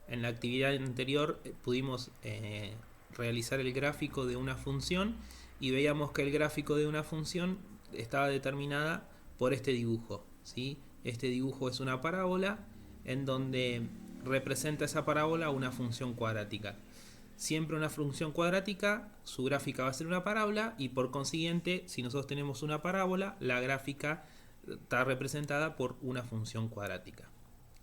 En la actividad anterior pudimos realizar el gráfico de una función y veíamos que el gráfico de una función estaba determinada por este dibujo, ¿sí? Este dibujo es una parábola en donde representa esa parábola una función cuadrática. Siempre una función cuadrática, su gráfica va a ser una parábola y por consiguiente, si nosotros tenemos una parábola, la gráfica está representada por una función cuadrática,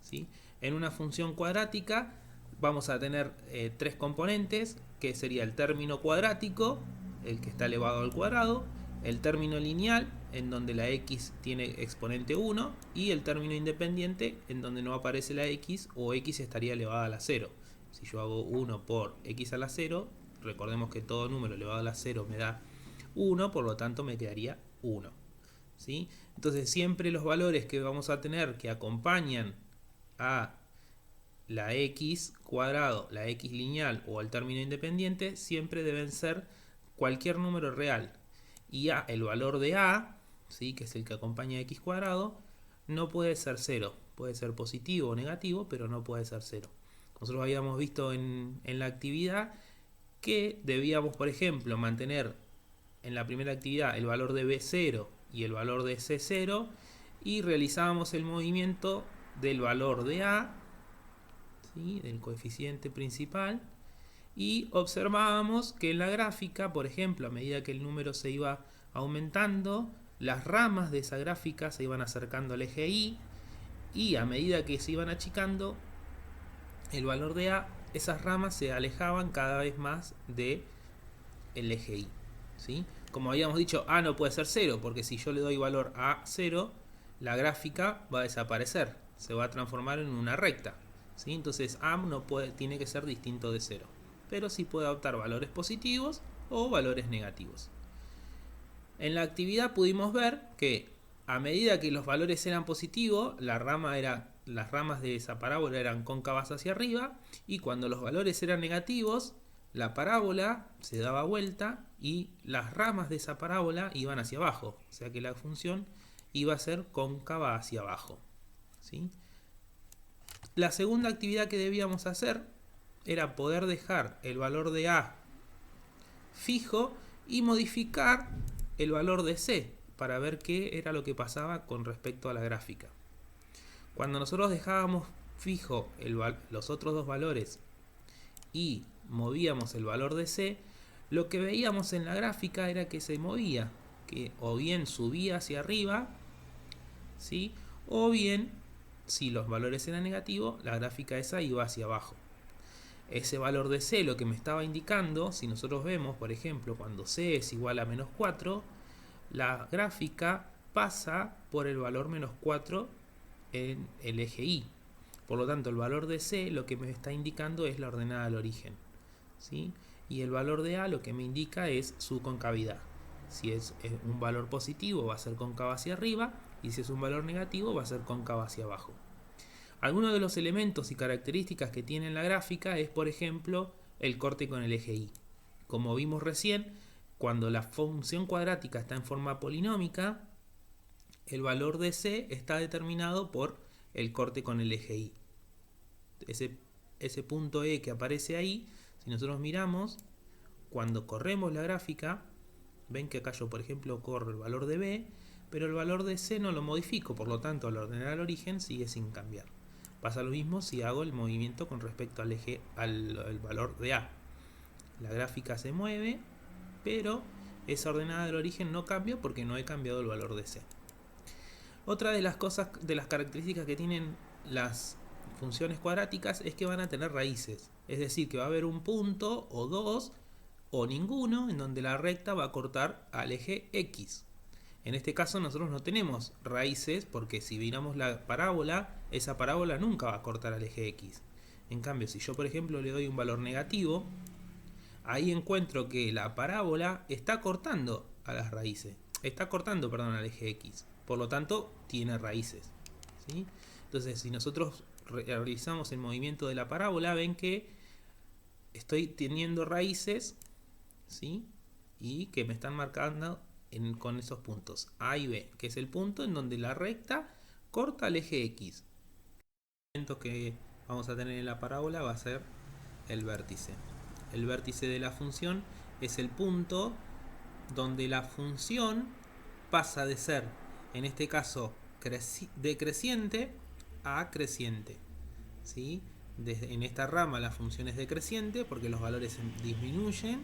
¿sí? En una función cuadrática vamos a tener tres componentes, que sería el término cuadrático, el que está elevado al cuadrado, el término lineal, en donde la x tiene exponente 1, y el término independiente, en donde no aparece la x o x estaría elevada a la 0. Si yo hago 1 por x a la 0, recordemos que todo número elevado a la 0 me da 1, por lo tanto me quedaría 1. ¿Sí? Entonces siempre los valores que vamos a tener que acompañan a la x cuadrado, la x lineal o el término independiente siempre deben ser cualquier número real. Y el valor de a, ¿sí? Que es el que acompaña a x cuadrado, no puede ser 0. Puede ser positivo o negativo, pero no puede ser 0. Nosotros habíamos visto en la actividad que debíamos, por ejemplo, mantener en la primera actividad el valor de b0 y el valor de c0 y realizábamos el movimiento del valor de a, ¿sí? Del coeficiente principal, y observábamos que en la gráfica, por ejemplo, a medida que el número se iba aumentando, las ramas de esa gráfica se iban acercando al eje Y, y a medida que se iban achicando el valor de A, esas ramas se alejaban cada vez más del eje Y, ¿sí? Como habíamos dicho, A no puede ser 0, porque si yo le doy valor a 0, la gráfica va a desaparecer, se va a transformar en una recta, ¿sí? Entonces A no puede, tiene que ser distinto de 0, pero sí puede adoptar valores positivos o valores negativos. En la actividad pudimos ver que a medida que los valores eran positivos, las ramas de esa parábola eran cóncavas hacia arriba, y cuando los valores eran negativos, la parábola se daba vuelta y las ramas de esa parábola iban hacia abajo, o sea que la función iba a ser cóncava hacia abajo, ¿sí? La segunda actividad que debíamos hacer era poder dejar el valor de a fijo y modificar el valor de c para ver qué era lo que pasaba con respecto a la gráfica. Cuando nosotros dejábamos fijo los otros dos valores y movíamos el valor de c, lo que veíamos en la gráfica era que se movía, que o bien subía hacia arriba, ¿sí? O bien, si los valores eran negativos, la gráfica esa iba hacia abajo. Ese valor de c lo que me estaba indicando, si nosotros vemos, por ejemplo, cuando c es igual a menos 4, la gráfica pasa por el valor menos 4 en el eje Y. Por lo tanto, el valor de c lo que me está indicando es la ordenada al origen, ¿sí? Y el valor de a lo que me indica es su concavidad. Si es un valor positivo va a ser cóncavo hacia arriba, y si es un valor negativo va a ser cóncavo hacia abajo. Algunos de los elementos y características que tiene la gráfica es, por ejemplo, el corte con el eje Y. Como vimos recién, cuando la función cuadrática está en forma polinómica, el valor de c está determinado por el corte con el eje Y. Ese punto E que aparece ahí, si nosotros miramos, cuando corremos la gráfica, ven que acá yo, por ejemplo, corro el valor de b, pero el valor de c no lo modifico, por lo tanto, al ordenar al origen sigue sin cambiar. Pasa lo mismo si hago el movimiento con respecto al eje, al valor de a. La gráfica se mueve, pero esa ordenada del origen no cambia porque no he cambiado el valor de c. Otra de las cosas, de las características que tienen las funciones cuadráticas es que van a tener raíces. Es decir, que va a haber un punto o dos o ninguno en donde la recta va a cortar al eje X. En este caso nosotros no tenemos raíces porque si miramos la parábola, esa parábola nunca va a cortar al eje X. En cambio, si yo por ejemplo le doy un valor negativo, ahí encuentro que la parábola está cortando a las raíces. Está cortando, perdón, al eje X. Por lo tanto, tiene raíces, ¿sí? Entonces, si nosotros realizamos el movimiento de la parábola, ven que estoy teniendo raíces, ¿sí? Y que me están marcando con esos puntos A y B, que es el punto en donde la recta corta el eje X. Que vamos a tener en la parábola va a ser el vértice. El vértice de la función es el punto donde la función pasa de ser, en este caso, decreciente a creciente, ¿sí? En esta rama la función es decreciente porque los valores disminuyen,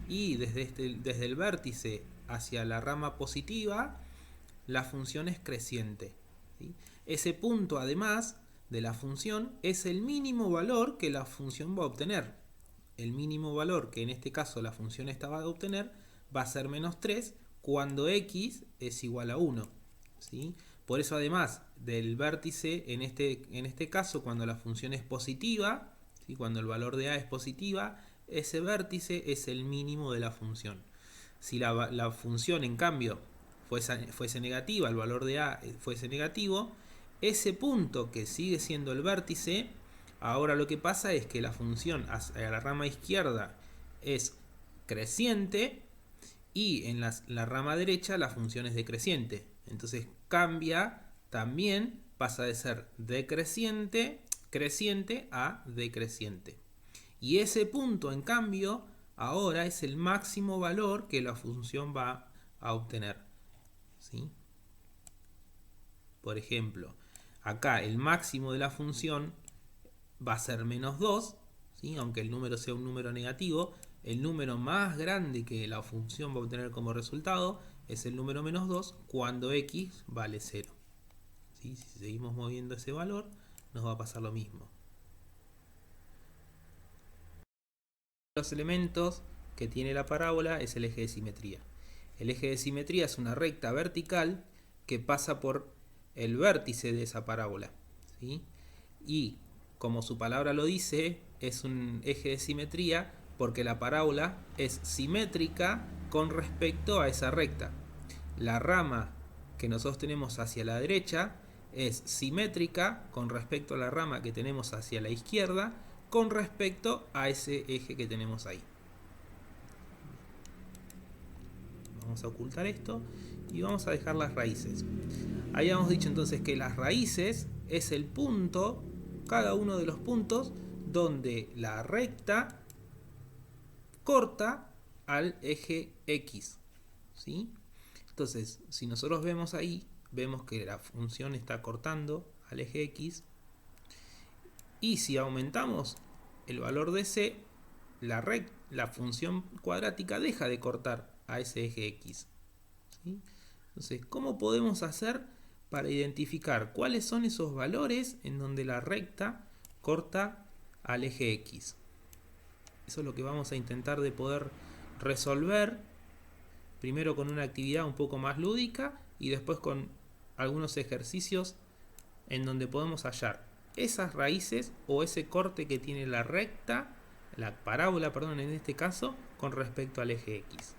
y desde el vértice hacia la rama positiva la función es creciente, ¿sí? Ese punto, además de la función, es el mínimo valor que la función va a obtener. El mínimo valor que en este caso la función esta va a obtener va a ser menos 3 cuando x es igual a 1, ¿sí? Por eso, además del vértice, en este caso, cuando la función es positiva, ¿sí? Cuando el valor de a es positiva, ese vértice es el mínimo de la función. Si la función, en cambio, fuese negativa, el valor de a fuese negativo, ese punto que sigue siendo el vértice, ahora lo que pasa es que la función hacia la rama izquierda es creciente y en la rama derecha la función es decreciente. Entonces cambia también, pasa de ser creciente a decreciente. Y ese punto, en cambio, ahora es el máximo valor que la función va a obtener, ¿sí? Por ejemplo, acá el máximo de la función va a ser menos 2, ¿sí? Aunque el número sea un número negativo, el número más grande que la función va a obtener como resultado es el número menos 2 cuando x vale 0. ¿Sí? Si seguimos moviendo ese valor, nos va a pasar lo mismo. Los elementos que tiene la parábola es el eje de simetría. El eje de simetría es una recta vertical que pasa por el vértice de esa parábola, ¿sí? Y como su palabra lo dice, es un eje de simetría porque la parábola es simétrica con respecto a esa recta. La rama que nosotros tenemos hacia la derecha es simétrica con respecto a la rama que tenemos hacia la izquierda con respecto a ese eje que tenemos ahí. Vamos a ocultar esto y vamos a dejar las raíces. Habíamos dicho entonces que las raíces es el punto, cada uno de los puntos donde la recta corta al eje X, ¿sí? Entonces, si nosotros vemos ahí, vemos que la función está cortando al eje X, y si aumentamos el valor de c, la función cuadrática deja de cortar a ese eje X, ¿sí? Entonces, ¿cómo podemos hacer para identificar cuáles son esos valores en donde la recta corta al eje X? Eso es lo que vamos a intentar de poder resolver, primero con una actividad un poco más lúdica y después con algunos ejercicios en donde podemos hallar esas raíces o ese corte que tiene la recta, la parábola, perdón, en este caso, con respecto al eje X.